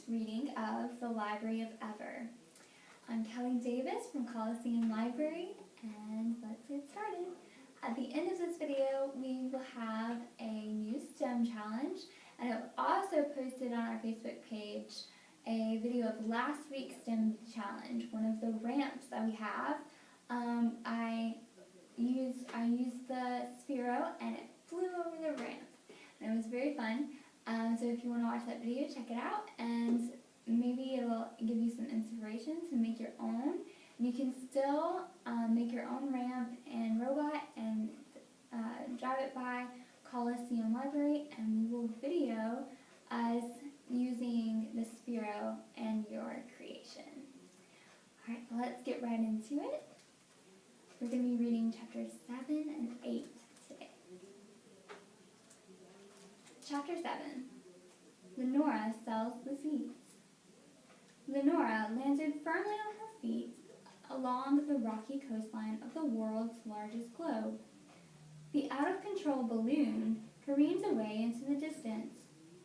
reading of The Library of Ever. I'm Kelly Davis from Coliseum Library, and let's get started. At the end of this video, we will have a new STEM challenge, and I've also posted on our Facebook page a video of last week's STEM challenge, one of the ramps that we have. I used the Sphero, and it flew over the ramp, and it was very fun. So if you want to watch that video, check it out, and maybe it'll give you some inspiration to make your own. And you can still make your own ramp and robot and drive it by Coliseum Library, and we will video us using the Sphero and your creation. Alright, let's get right into it. We're going to be reading chapters 7 and 8 today. Chapter 7. Lenora sells the seeds. Lenora landed firmly on her feet along the rocky coastline of the world's largest globe. The out-of-control balloon careened away into the distance.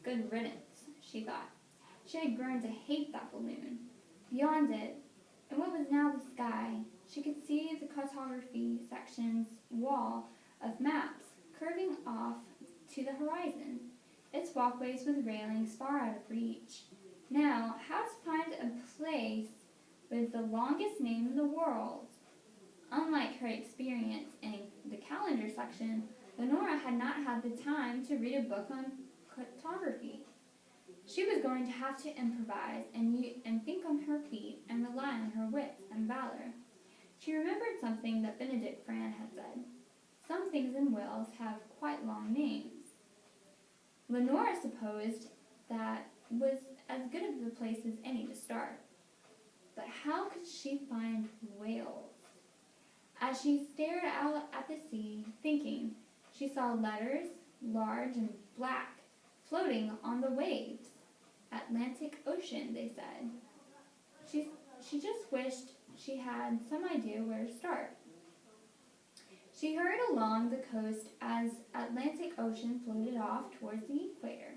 Good riddance, she thought. She had grown to hate that balloon. Beyond it, in what was now the sky, she could see the cartography section's wall of maps curving off to the horizon, its walkways with railings far out of reach. Now, how to find a place with the longest name in the world? Unlike her experience in the calendar section, Lenora had not had the time to read a book on cartography. She was going to have to improvise and think on her feet and rely on her wits and valor. She remembered something that Benedict Fran had said. Some things in Wales have quite long names. Lenora supposed that was as good of a place as any to start. But how could she find Wales? As she stared out at the sea, thinking, she saw letters, large and black, floating on the waves. Atlantic Ocean, they said. She just wished she had some idea where to start. She hurried along the coast as Atlantic Ocean floated off towards the equator.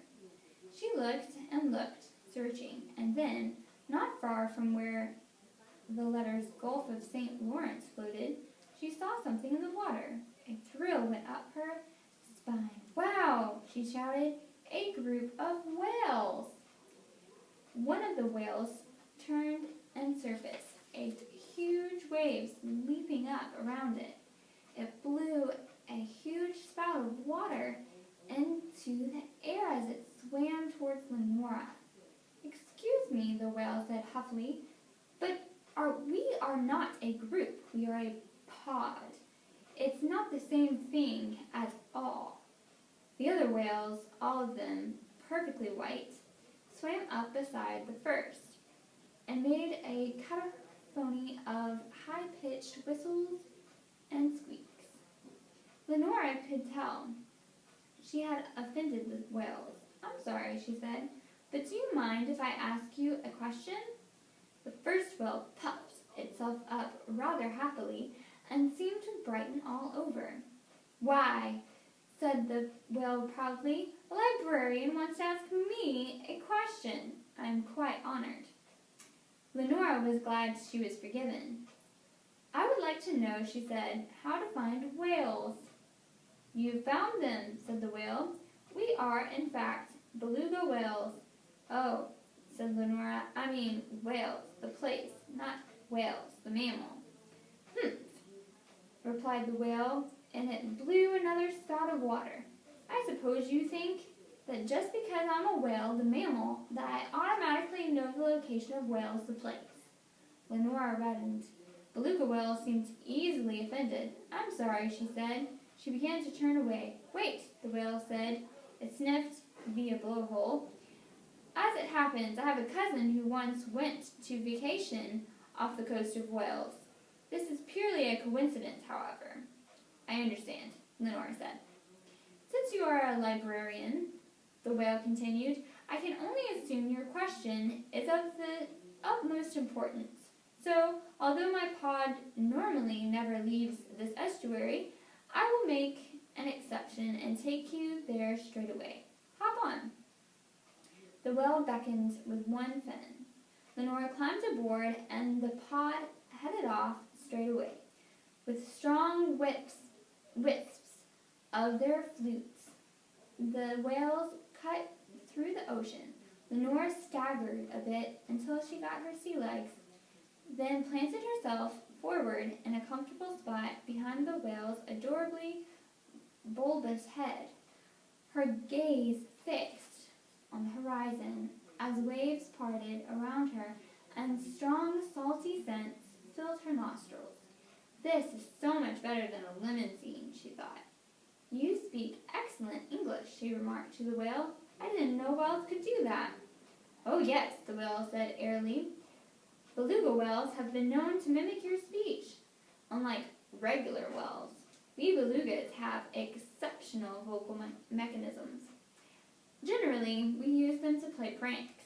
She looked and looked, searching, and then, not far from where the letters Gulf of St. Lawrence floated, she saw something in the water. A thrill went up her spine. "Wow!" she shouted. "A group of whales!" One of the whales turned and surfaced, huge waves leaping up around it. It blew a huge spout of water into the air as it swam towards Lenora. "Excuse me," the whale said huffily, "but we are not a group, we are a pod. It's not the same thing at all." The other whales, all of them perfectly white, swam up beside the first and made a cacophony of high-pitched whistles and squeaks. Lenora could tell she had offended the whales. "I'm sorry," she said, "but do you mind if I ask you a question?" The first whale puffed itself up rather happily and seemed to brighten all over. "Why," said the whale proudly, "a librarian wants to ask me a question. I am quite honored." Lenora was glad she was forgiven. "I would like to know," she said, "how to find whales." "You've found them," said the whale. "We are, in fact, beluga whales." "Oh," said Lenora, "I mean Wales, the place, not whales, the mammal." "Humph," replied the whale, and it blew another spout of water. "I suppose you think that just because I'm a whale, the mammal, that I automatically know the location of Wales, the place." Lenora reddened. Beluga whale seemed easily offended. "I'm sorry," she said. She began to turn away. "Wait," the whale said. It sniffed via blowhole. "As it happens, I have a cousin who once went to vacation off the coast of Wales. This is purely a coincidence, however." "I understand," Lenora said. "Since you are a librarian," the whale continued, "I can only assume your question is of the utmost importance. So, although my pod normally never leaves this estuary, I will make an exception and take you there straight away. Hop on." The whale beckoned with one fin. Lenora climbed aboard, and the pod headed off straight away, with strong wisps of their flutes. The whales cut through the ocean. Lenora staggered a bit until she got her sea legs, then planted herself forward in a comfortable spot behind the whale's adorably bulbous head, her gaze fixed on the horizon as waves parted around her and strong salty scents filled her nostrils. This is so much better than a lemon scene, she thought. You speak excellent English, she remarked to the whale. I didn't know whales could do that. Oh yes, the whale said airily. Beluga whales have been known to mimic your speech. Unlike regular whales, we belugas have exceptional vocal mechanisms. Generally, we use them to play pranks.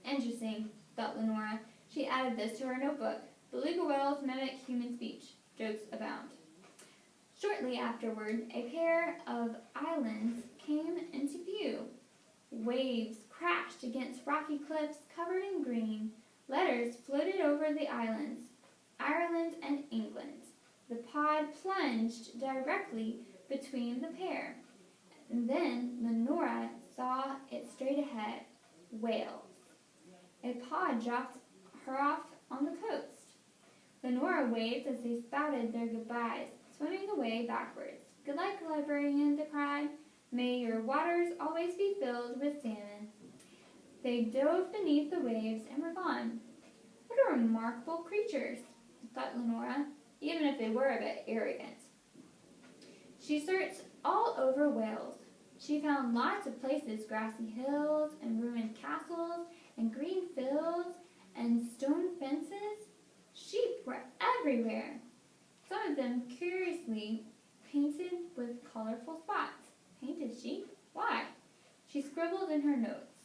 Interesting, thought Lenora. She added this to her notebook. Beluga whales mimic human speech. Jokes abound. Shortly afterward, a pair of islands came into view. Waves crashed against rocky cliffs covered in green. Letters floated over the islands, Ireland and England. The pod plunged directly between the pair. And then Lenora saw it straight ahead, whales. A pod dropped her off on the coast. Lenora waved as they spouted their goodbyes, swimming away backwards. Good luck, librarian, they cried. May your waters always be filled with salmon. They dove beneath the waves and were gone. What a remarkable creatures, thought Lenora, even if they were a bit arrogant. She searched all over Wales. She found lots of places, grassy hills and ruined castles and green fields and stone fences. Sheep were everywhere, some of them curiously painted with colorful spots. Painted sheep? Why? She scribbled in her notes.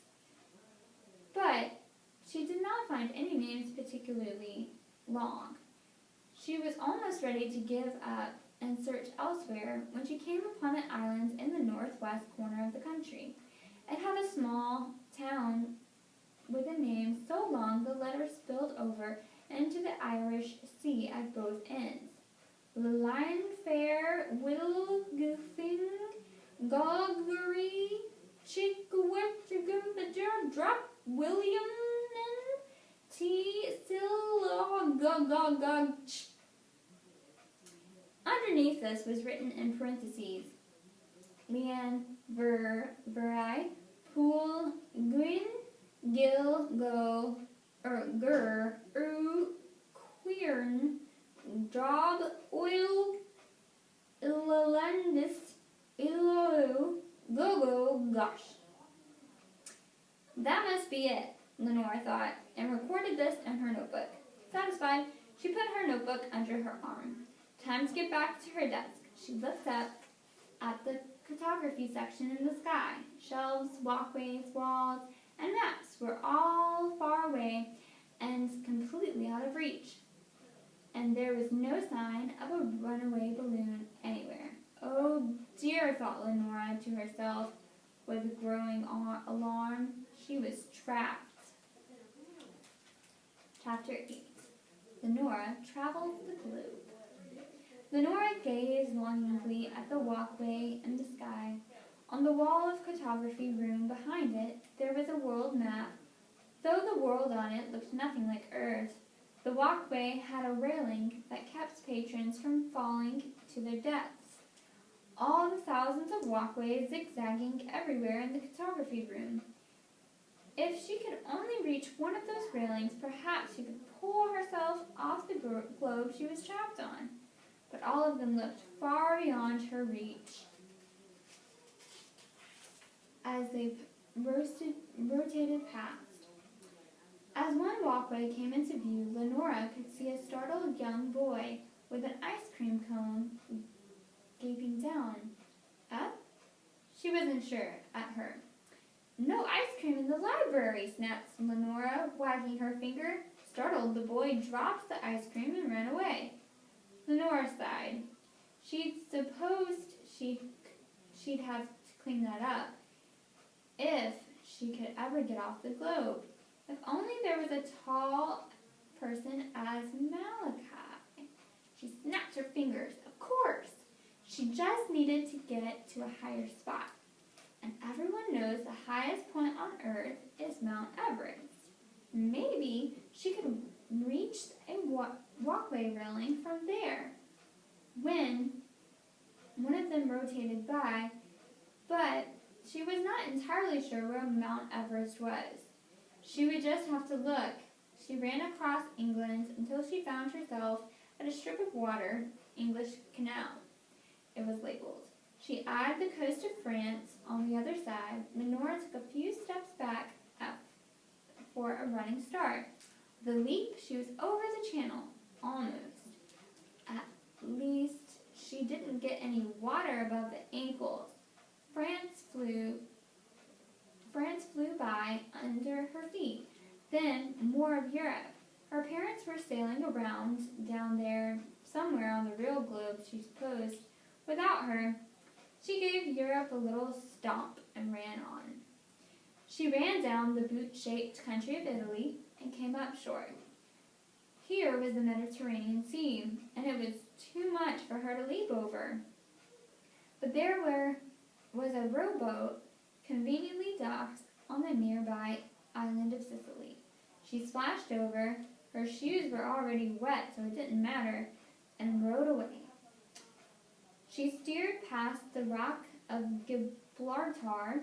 But she did not find any names particularly long. She was almost ready to give up and search elsewhere when she came upon an island in the northwest corner of the country. It had a small town with a name so long the letters spilled over into the Irish Sea at both ends. Lionfair, Wilgoofing, Goggery, Chickawitchigum, Drop, William, T. Silogogog. Underneath this was written in parentheses, Leanne Veri, Pool, Gwyn, Gil, Go, Gur, Queern, Job, Oil, Ilalendis, Ilo, Gogo, Gosh. That must be it, Lenora thought, and recorded this in her notebook. Satisfied, she put her notebook under her arm. Time to get back to her desk. She looked up at the cartography section in the sky. Shelves, walkways, walls, and maps were all far away and completely out of reach. And there was no sign of a runaway balloon anywhere. Oh dear, thought Lenora to herself with growing alarm. She was trapped. Chapter 8. Lenora travels the globe. Lenora gazed longingly at the walkway and the sky. On the wall of cartography room behind it, there was a world map. Though the world on it looked nothing like Earth, the walkway had a railing that kept patrons from falling to their deaths. All the thousands of walkways zigzagging everywhere in the cartography room. If she could only reach one of those railings, perhaps she could pull herself off the globe she was trapped on. But all of them looked far beyond her reach as they rotated past. As one walkway came into view, Lenora could see a startled young boy with an ice cream cone gaping down. Up? She wasn't sure at her. No ice cream in the library, snapped Lenora, wagging her finger. Startled, the boy dropped the ice cream and ran away. Lenora sighed. She'd supposed she'd have to clean that up if she could ever get off the globe. If only there was a tall person as Malachi. She snapped her fingers. Of course! She just needed to get to a higher spot. And everyone knows the highest point on Earth is Mount Everest. Maybe she could reach a walkway railing from there. When one of them rotated by, but she was not entirely sure where Mount Everest was. She would just have to look. She ran across England until she found herself at a strip of water, English Canal. It was labeled. She eyed the coast of France on the other side. Lenora took a few steps back up for a running start. With a leap, she was over the channel, almost. At least she didn't get any water above the ankles. France flew by under her feet. Then more of Europe. Her parents were sailing around down there somewhere on the real globe, she supposed. Without her, she gave Europe a little stomp and ran on. She ran down the boot-shaped country of Italy and came up short. Here was the Mediterranean Sea, and it was too much for her to leap over. But there was a rowboat conveniently docked on the nearby island of Sicily. She splashed over. Her shoes were already wet, so it didn't matter, and rowed away. She steered past the Rock of Gibraltar,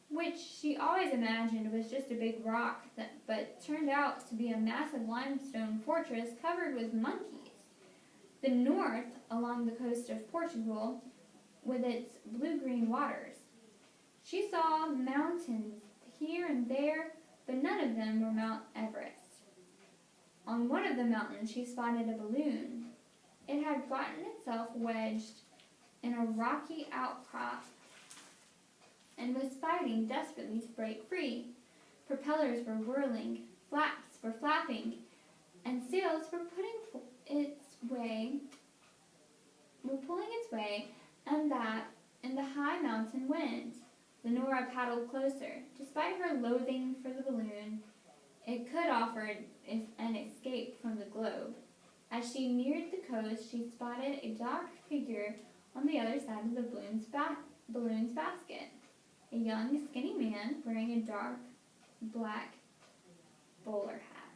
which she always imagined was just a big rock, but turned out to be a massive limestone fortress covered with monkeys. The north, along the coast of Portugal, with its blue-green waters. She saw mountains here and there, but none of them were Mount Everest. On one of the mountains, she spotted a balloon. It had gotten itself wedged in a rocky outcrop and was fighting desperately to break free. Propellers were whirling, flaps were flapping, and sails were pulling its way, and that in the high mountain wind. Lenora paddled closer. Despite her loathing for the balloon, it could offer an escape from the globe. As she neared the coast, she spotted a dark figure on the other side of the balloon's basket. A young, skinny man wearing a dark black bowler hat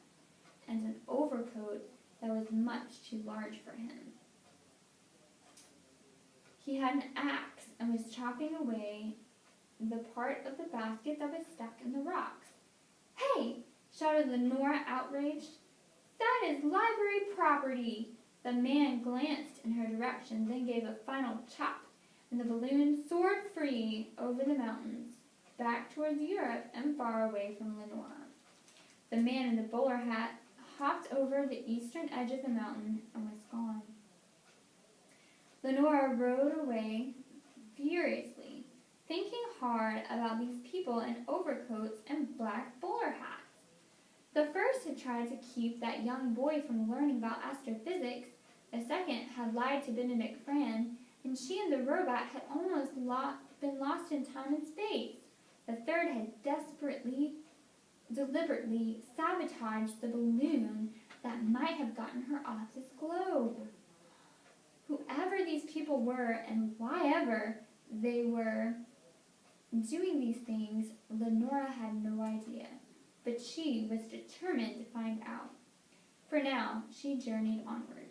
and an overcoat that was much too large for him. He had an axe and was chopping away the part of the basket that was stuck in the rocks. "Hey!" shouted Lenora, outraged. "That is library property!" The man glanced in her direction, then gave a final chop, and the balloon soared free over the mountains, back towards Europe and far away from Lenora. The man in the bowler hat hopped over the eastern edge of the mountain and was gone. Lenora rode away furiously, thinking hard about these people in overcoats and black bowler hats. The first had tried to keep that young boy from learning about astrophysics, the second had lied to Benedict Fran, and she and the robot had almost been lost in time and space. The third had deliberately sabotaged the balloon that might have gotten her off this globe. Whoever these people were and why ever they were doing these things, Lenora had no idea, but she was determined to find out. For now, she journeyed onward.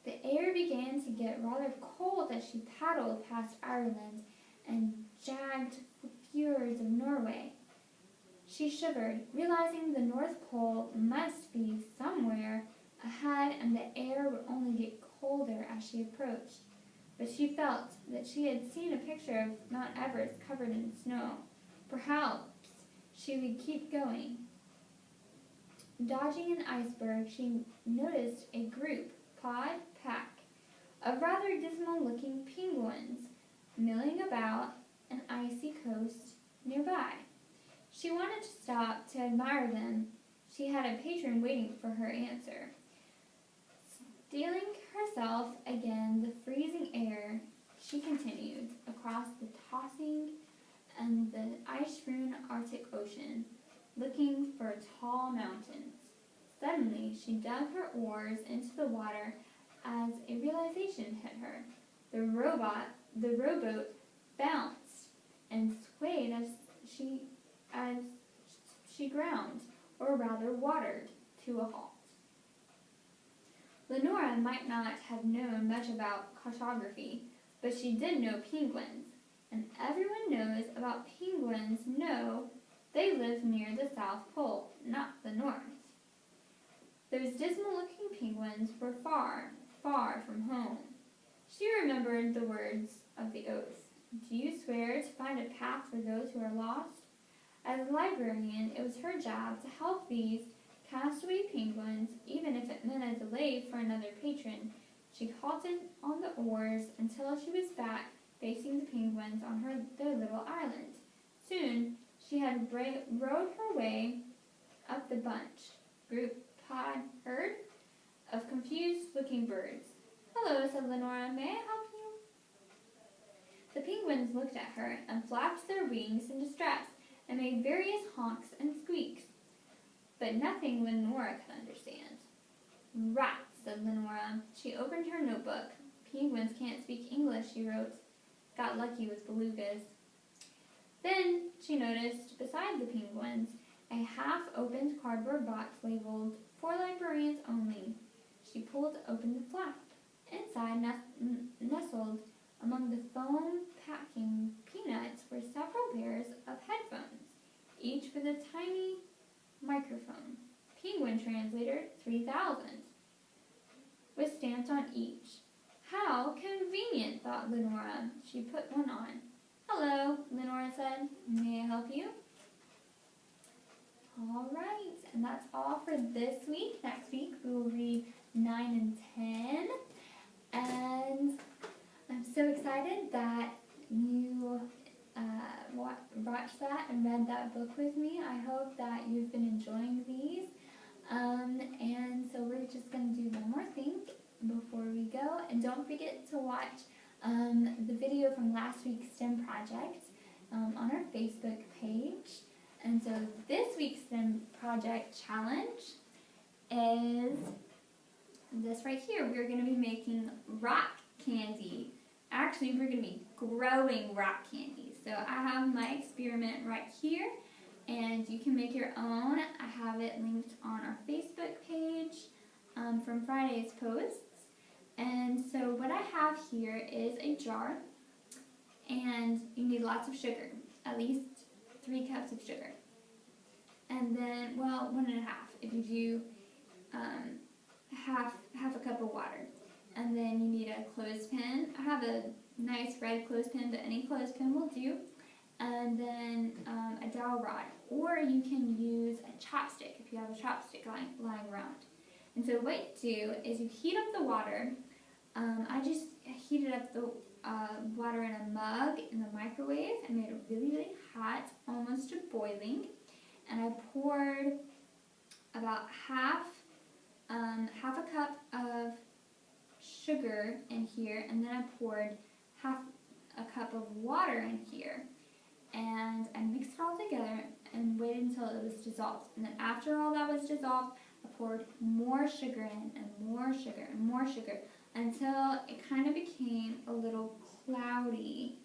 The air began to get rather cold as she paddled past Ireland and jagged fjords of Norway. She shivered, realizing the North Pole must be somewhere ahead and the air would only get colder as she approached. But she felt that she had seen a picture of Mount Everest covered in snow. Perhaps she would keep going. Dodging an iceberg, she noticed a group, pack, of rather dismal-looking penguins milling about an icy coast nearby. She wanted to stop to admire them. She had a patron waiting for her answer. Steeling herself against the freezing air, she continued across the tossing and the ice-strewn Arctic Ocean, looking for tall mountains. Suddenly, she dug her oars into the water as a realization hit her. The rowboat bounced and swayed as she ground, or rather watered, to a halt. Lenora might not have known much about cartography, but she did know penguins, and everyone knows about penguins know they live near the South Pole, not the North. Those dismal-looking penguins were far, far from home. She remembered the words of the oath. Do you swear to find a path for those who are lost? As a librarian, it was her job to help these castaway penguins, even if it meant a delay for another patron. She halted on the oars until she was back facing the penguins on their little island. Soon, she had rowed her way up the herd of confused-looking birds. Hello, said Lenora. May I help you? The penguins looked at her and flapped their wings in distress and made various honks and squeaks, but nothing Lenora could understand. Rats, said Lenora. She opened her notebook. Penguins can't speak English, she wrote. Got lucky with belugas. Then she noticed, beside the penguins, a half-opened cardboard box labeled, For Librarians Only. She pulled open the flap. Inside, nestled among the foam-packing peanuts, were several pairs of headphones, each with a tiny microphone. Penguin Translator 3000 was stamped on each. How convenient, thought Lenora. She put one on. Hello, Lenora said. May I help you? All right, and that's all for this week. Next week we will read 9 and 10. And I'm so excited that you watched that and read that book with me. I hope that you've been enjoying these. And so we're just going to do one more thing before we go. And don't forget to watch the video from last week's STEM project on our Facebook page. And so this week's STEM project challenge is this right here. We're going to be making rock candy. Actually, we're going to be growing rock candy. So I have my experiment right here, and you can make your own. I have it linked on our Facebook page from Friday's posts. And so what I have here is a jar, and you need lots of sugar, at least 3 cups of sugar. And then, well, 1.5 if you do half a cup of water. And then you need a clothespin. I have a nice red clothespin, but any clothespin will do. And then a dowel rod, or you can use a chopstick if you have a chopstick lying around. And so what you do is you heat up the water. I just heated up the water in a mug in the microwave. I made it really, really hot, almost to boiling. And I poured about half a cup of sugar in here, and then I poured half a cup of water in here. And I mixed it all together and waited until it was dissolved. And then after all that was dissolved, I poured more sugar in, and more sugar, and more sugar, until it kind of became a little cloudy.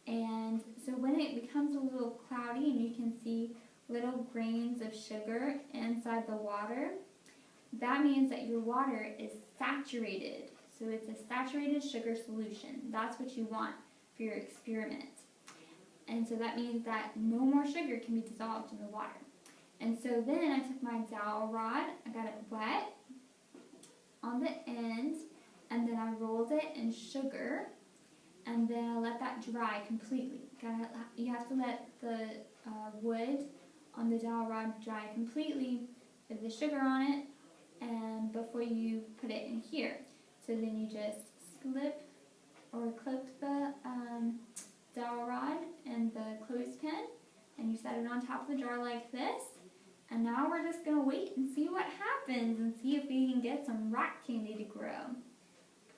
And so when it becomes a little cloudy and you can see little grains of sugar inside the water, that means that your water is saturated. So it's a saturated sugar solution. That's what you want for your experiment. And so that means that no more sugar can be dissolved in the water. And so then I took my dowel rod, I got it wet on the end, and then I rolled it in sugar, and then I let that dry completely. You have to let the wood on the dowel rod dry completely with the sugar on it, and before you put it in here. So then you just slip or clip the dowel rod and the clothespin, and you set it on top of the jar like this. And now we're just going to wait and see what happens and see if we can get some rock candy to grow.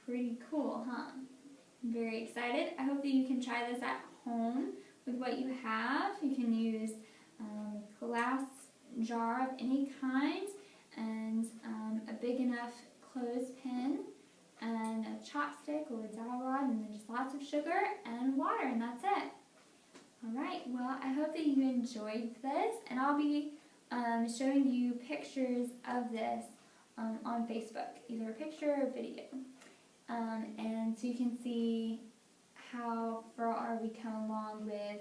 Pretty cool, huh? I'm very excited. I hope that you can try this at home with what you have. You can use a glass jar of any kind and a big enough clothespin and a chopstick or a dowel rod, and then just lots of sugar and water, and that's it. Alright, well, I hope that you enjoyed this, and I'll be showing you pictures of this on Facebook, either a picture or a video. And so you can see how far we come along with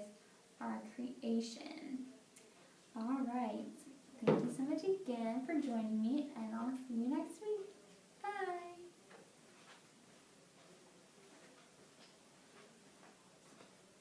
our creation. Alright, thank you so much again for joining me, and I'll see you next week. Bye!